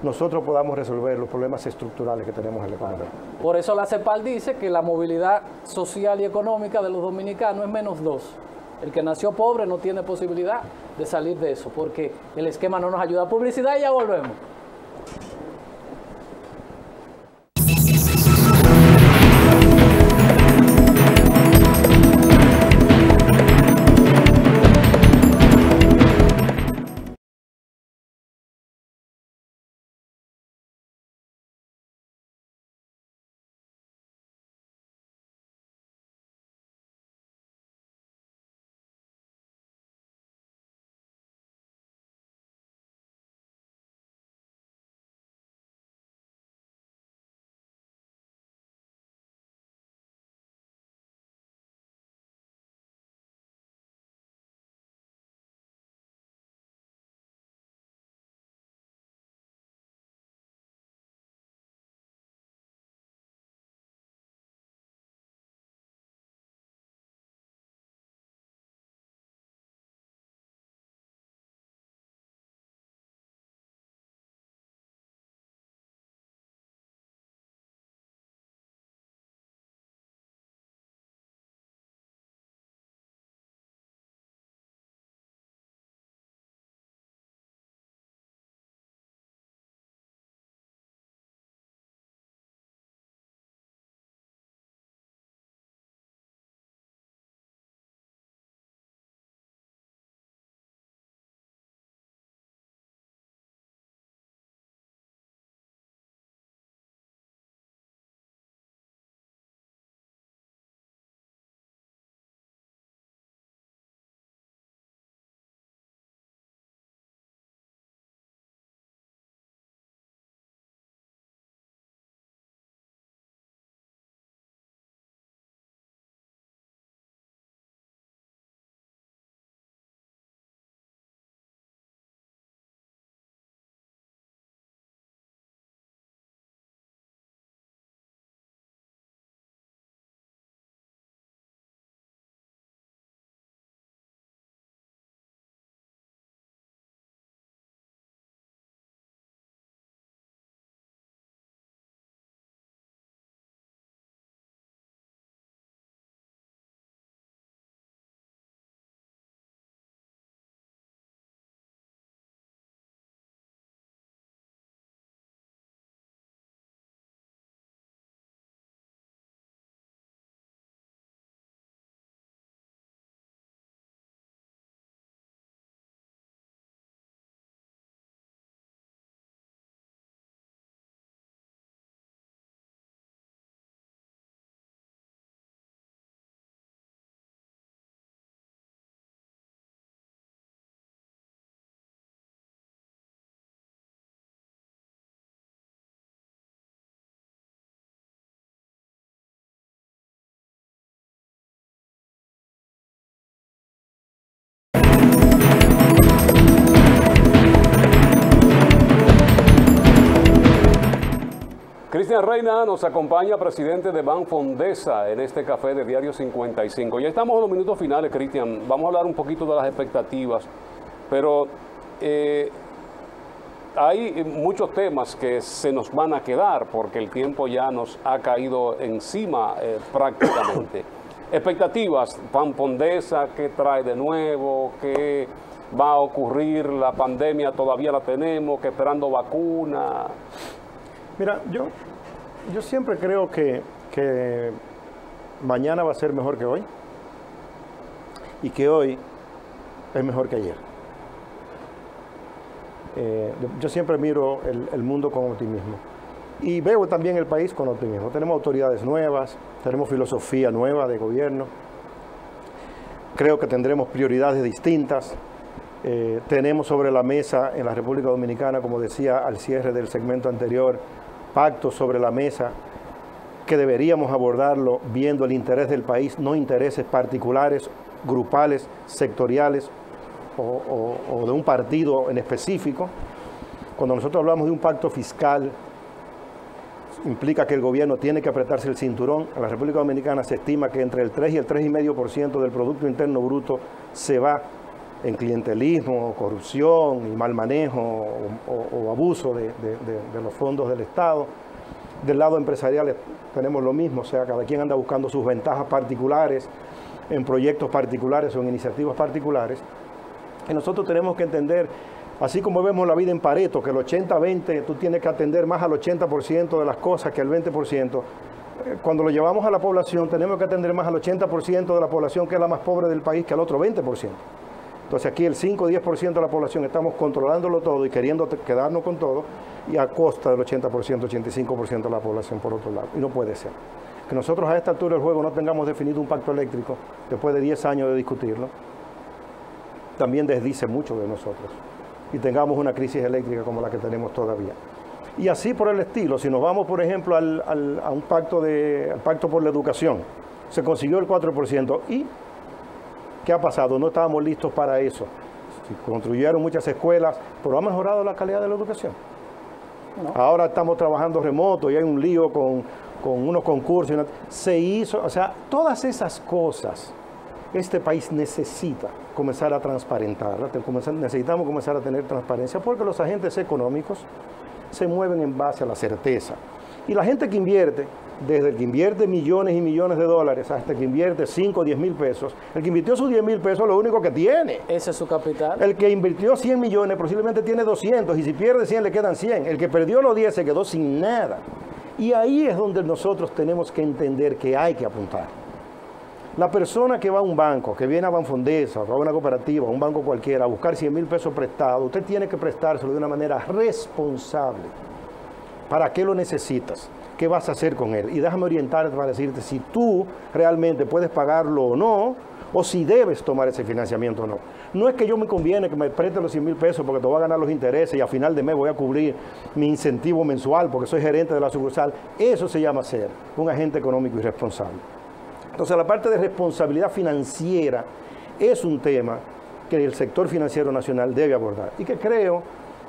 nosotros podamos resolver los problemas estructurales que tenemos en la economía. Por eso la CEPAL dice que la movilidad social y económica de los dominicanos es -2. El que nació pobre no tiene posibilidad. de salir de eso, porque el esquema no nos ayuda. Publicidad y ya volvemos. Cristian Reina nos acompaña, presidente de Banfondesa, en este café de Diario 55. Ya estamos en los minutos finales, Cristian. Vamos a hablar un poquito de las expectativas, pero hay muchos temas que se nos van a quedar porque el tiempo ya nos ha caído encima prácticamente. Expectativas, Banfondesa, ¿qué trae de nuevo? ¿Qué va a ocurrir? La pandemia todavía la tenemos, que esperando vacuna. Mira, yo siempre creo que mañana va a ser mejor que hoy y que hoy es mejor que ayer. Yo siempre miro el mundo con optimismo y veo también el país con optimismo. Tenemos autoridades nuevas, tenemos filosofía nueva de gobierno, creo que tendremos prioridades distintas. Tenemos sobre la mesa en la República Dominicana, como decía al cierre del segmento anterior, pactos sobre la mesa que deberíamos abordarlo viendo el interés del país, no intereses particulares, grupales, sectoriales o de un partido en específico. Cuando nosotros hablamos de un pacto fiscal, implica que el gobierno tiene que apretarse el cinturón. En la República Dominicana se estima que entre el 3 y el 3,5% del Producto Interno Bruto se va en clientelismo, corrupción y mal manejo o abuso de los fondos del Estado. Del lado empresarial tenemos lo mismo, o sea, cada quien anda buscando sus ventajas particulares en proyectos particulares o en iniciativas particulares. que nosotros tenemos que entender, así como vemos la vida en Pareto, que el 80-20, tú tienes que atender más al 80% de las cosas que al 20%. Cuando lo llevamos a la población, tenemos que atender más al 80% de la población que es la más pobre del país que al otro 20%. Entonces aquí el 5 o 10% de la población estamos controlándolo todo y queriendo quedarnos con todo y a costa del 80%, 85% de la población por otro lado. Y no puede ser. Que nosotros a esta altura del juego no tengamos definido un pacto eléctrico después de 10 años de discutirlo, también desdice mucho de nosotros. Y tengamos una crisis eléctrica como la que tenemos todavía. Y así por el estilo, si nos vamos por ejemplo a un pacto, al pacto por la educación, se consiguió el 4%. ¿Y qué ha pasado? No estábamos listos para eso. Se construyeron muchas escuelas, pero ha mejorado la calidad de la educación. No. Ahora estamos trabajando remoto y hay un lío con unos concursos. Se hizo, o sea, todas esas cosas, este país necesita comenzar a transparentarlas. Necesitamos comenzar a tener transparencia porque los agentes económicos se mueven en base a la certeza. Y la gente que invierte, desde el que invierte millones y millones de dólares hasta el que invierte 5 o 10 mil pesos, el que invirtió sus 10 mil pesos lo único que tiene. Ese es su capital. El que invirtió 100 millones posiblemente tiene 200 y si pierde 100 le quedan 100. El que perdió los 10 se quedó sin nada. Y ahí es donde nosotros tenemos que entender que hay que apuntar. La persona que va a un banco, que viene a Banfondesa, o a una cooperativa, a un banco cualquiera, a buscar 100 mil pesos prestados, usted tiene que prestárselo de una manera responsable. ¿Para qué lo necesitas? ¿Qué vas a hacer con él? Y déjame orientarte para decirte si tú realmente puedes pagarlo o no, o si debes tomar ese financiamiento o no. No es que yo me conviene que me preste los 100 mil pesos porque te voy a ganar los intereses y a final de mes voy a cubrir mi incentivo mensual porque soy gerente de la sucursal. Eso se llama ser un agente económico irresponsable. Entonces la parte de responsabilidad financiera es un tema que el sector financiero nacional debe abordar y que creo,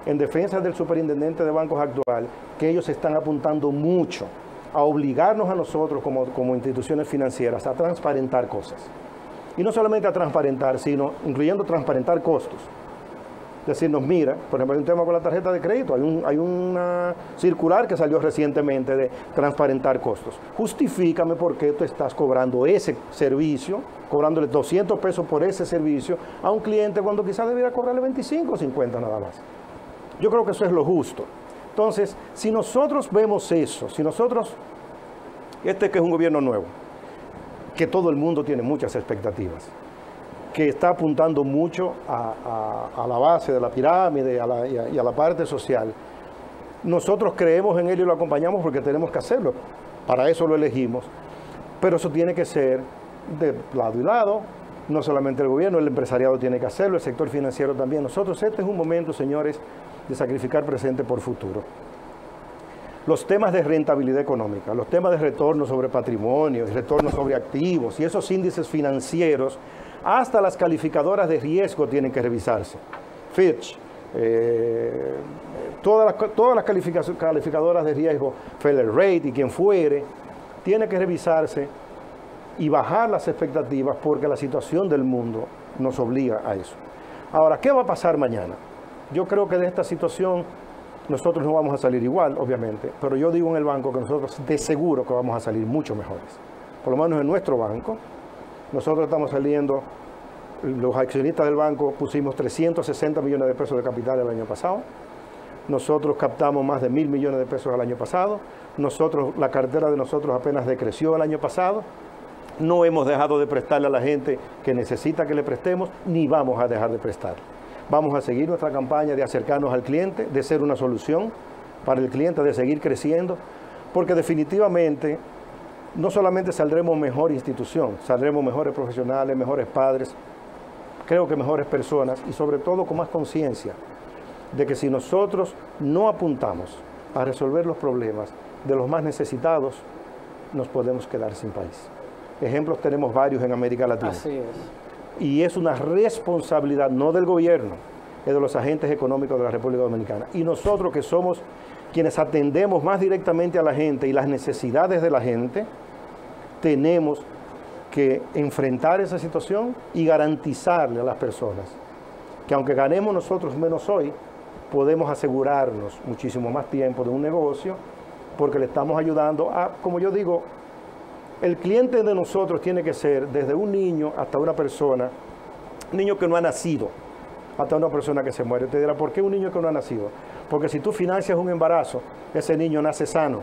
en defensa del superintendente de bancos actual, que ellos están apuntando mucho a obligarnos a nosotros como instituciones financieras a transparentar cosas. Y no solamente a transparentar, sino incluyendo transparentar costos. Decirnos, mira, por ejemplo, hay un tema con la tarjeta de crédito, hay una circular que salió recientemente de transparentar costos. Justifícame por qué tú estás cobrando ese servicio, cobrándole 200 pesos por ese servicio a un cliente cuando quizás debiera cobrarle 25 o 50 nada más. Yo creo que eso es lo justo. Entonces, si nosotros vemos eso, si nosotros, que es un gobierno nuevo, que todo el mundo tiene muchas expectativas, que está apuntando mucho a la base de la pirámide y a la parte social, nosotros creemos en él y lo acompañamos porque tenemos que hacerlo. Para eso lo elegimos. Pero eso tiene que ser de lado y lado. No solamente el gobierno, el empresariado tiene que hacerlo, el sector financiero también. Nosotros, este es un momento, señores, de sacrificar presente por futuro. Los temas de rentabilidad económica, los temas de retorno sobre patrimonio, retorno sobre activos y esos índices financieros, hasta las calificadoras de riesgo tienen que revisarse. Fitch, todas las calificadoras de riesgo, Feller Rate y quien fuere, tiene que revisarse y bajar las expectativas porque la situación del mundo nos obliga a eso. Ahora, ¿qué va a pasar mañana? Yo creo que de esta situación nosotros no vamos a salir igual, obviamente, pero yo digo en el banco que nosotros de seguro que vamos a salir mucho mejores. Por lo menos en nuestro banco, nosotros estamos saliendo, los accionistas del banco pusimos 360 millones de pesos de capital el año pasado, nosotros captamos más de 1.000 millones de pesos el año pasado, la cartera de nosotros apenas decreció el año pasado, no hemos dejado de prestarle a la gente que necesita que le prestemos, ni vamos a dejar de prestar. Vamos a seguir nuestra campaña de acercarnos al cliente, de ser una solución para el cliente, de seguir creciendo, porque definitivamente no solamente saldremos mejor institución, saldremos mejores profesionales, mejores padres, creo que mejores personas y sobre todo con más conciencia de que si nosotros no apuntamos a resolver los problemas de los más necesitados, nos podemos quedar sin país. Ejemplos tenemos varios en América Latina. Así es. Y es una responsabilidad no del gobierno, es de los agentes económicos de la República Dominicana. Y nosotros que somos quienes atendemos más directamente a la gente y las necesidades de la gente, tenemos que enfrentar esa situación y garantizarle a las personas que aunque ganemos nosotros menos hoy, podemos asegurarnos muchísimo más tiempo de un negocio porque le estamos ayudando a, como yo digo, el cliente de nosotros tiene que ser desde un niño hasta una persona, un niño que no ha nacido, hasta una persona que se muere. Usted dirá, ¿por qué un niño que no ha nacido? Porque si tú financias un embarazo, ese niño nace sano.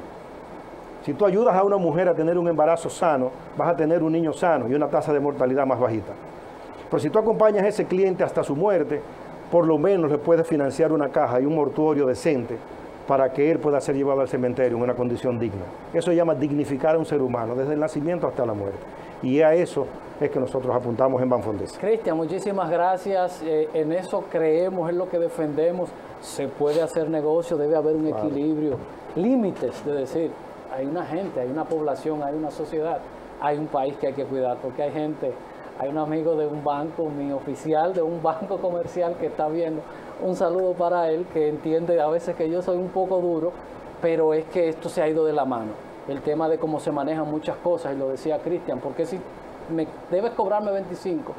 Si tú ayudas a una mujer a tener un embarazo sano, vas a tener un niño sano y una tasa de mortalidad más bajita. Pero si tú acompañas a ese cliente hasta su muerte, por lo menos le puedes financiar una caja y un mortuorio decente para que él pueda ser llevado al cementerio en una condición digna. Eso se llama dignificar a un ser humano, desde el nacimiento hasta la muerte. Y a eso es que nosotros apuntamos en Banfondesa. Cristian, muchísimas gracias. En eso creemos, es lo que defendemos. Se puede hacer negocio, debe haber un equilibrio, límites de decir, hay una gente, hay una población, hay una sociedad, hay un país que hay que cuidar, porque hay gente, hay un amigo de un banco, mi oficial de un banco comercial que está viendo, un saludo para él, que entiende a veces que yo soy un poco duro, pero es que esto se ha ido de la mano. El tema de cómo se manejan muchas cosas, y lo decía Cristian, porque si me debes cobrarme 25,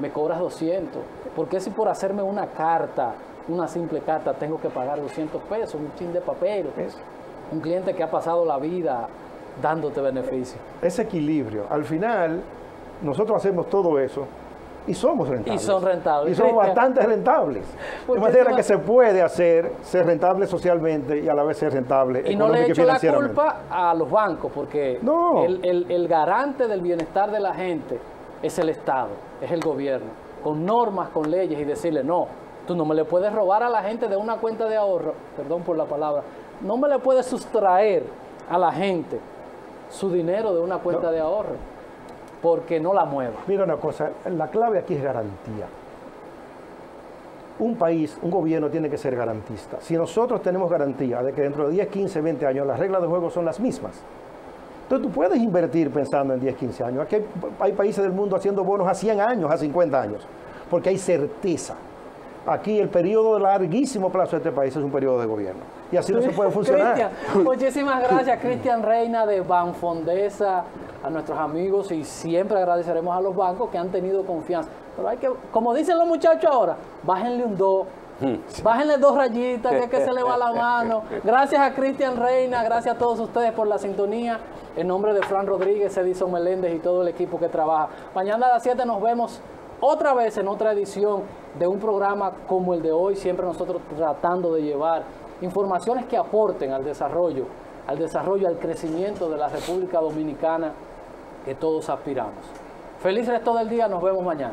me cobras 200, porque si por hacerme una carta, una simple carta, tengo que pagar 200 pesos, un chin de papel? Un cliente que ha pasado la vida dándote beneficio. Ese equilibrio, al final, nosotros hacemos todo eso y somos rentables. Y son rentables. Y somos bastante rentables. De manera que se puede hacer, ser rentable socialmente y a la vez ser rentable y no le económica y echo la financieramente. culpa a los bancos, porque No. el garante del bienestar de la gente es el Estado, es el gobierno, con normas, con leyes, y decirle, no, tú no me le puedes robar a la gente de una cuenta de ahorro, perdón por la palabra, no me le puedes sustraer a la gente su dinero de una cuenta de ahorro, porque no la mueva. Mira una cosa, la clave aquí es garantía. Un país, un gobierno tiene que ser garantista. Si nosotros tenemos garantía de que dentro de 10, 15, 20 años las reglas de juego son las mismas, entonces tú puedes invertir pensando en 10, 15 años. Aquí hay países del mundo haciendo bonos a 100 años, a 50 años, porque hay certeza. Aquí el periodo de larguísimo plazo de este país es un periodo de gobierno. Y así no se puede funcionar. Cristian, muchísimas gracias, Cristian Reina de Banfondesa, a nuestros amigos, y siempre agradeceremos a los bancos que han tenido confianza. Pero hay que, como dicen los muchachos ahora, bájenle un 2, bájenle 2 rayitas, que es que se le va la mano. Gracias a Cristian Reina, gracias a todos ustedes por la sintonía. En nombre de Fran Rodríguez, Edison Meléndez y todo el equipo que trabaja. Mañana a las 7 nos vemos otra vez en otra edición de un programa como el de hoy, siempre nosotros tratando de llevar informaciones que aporten al desarrollo, al crecimiento de la República Dominicana que todos aspiramos. Feliz resto del día, nos vemos mañana.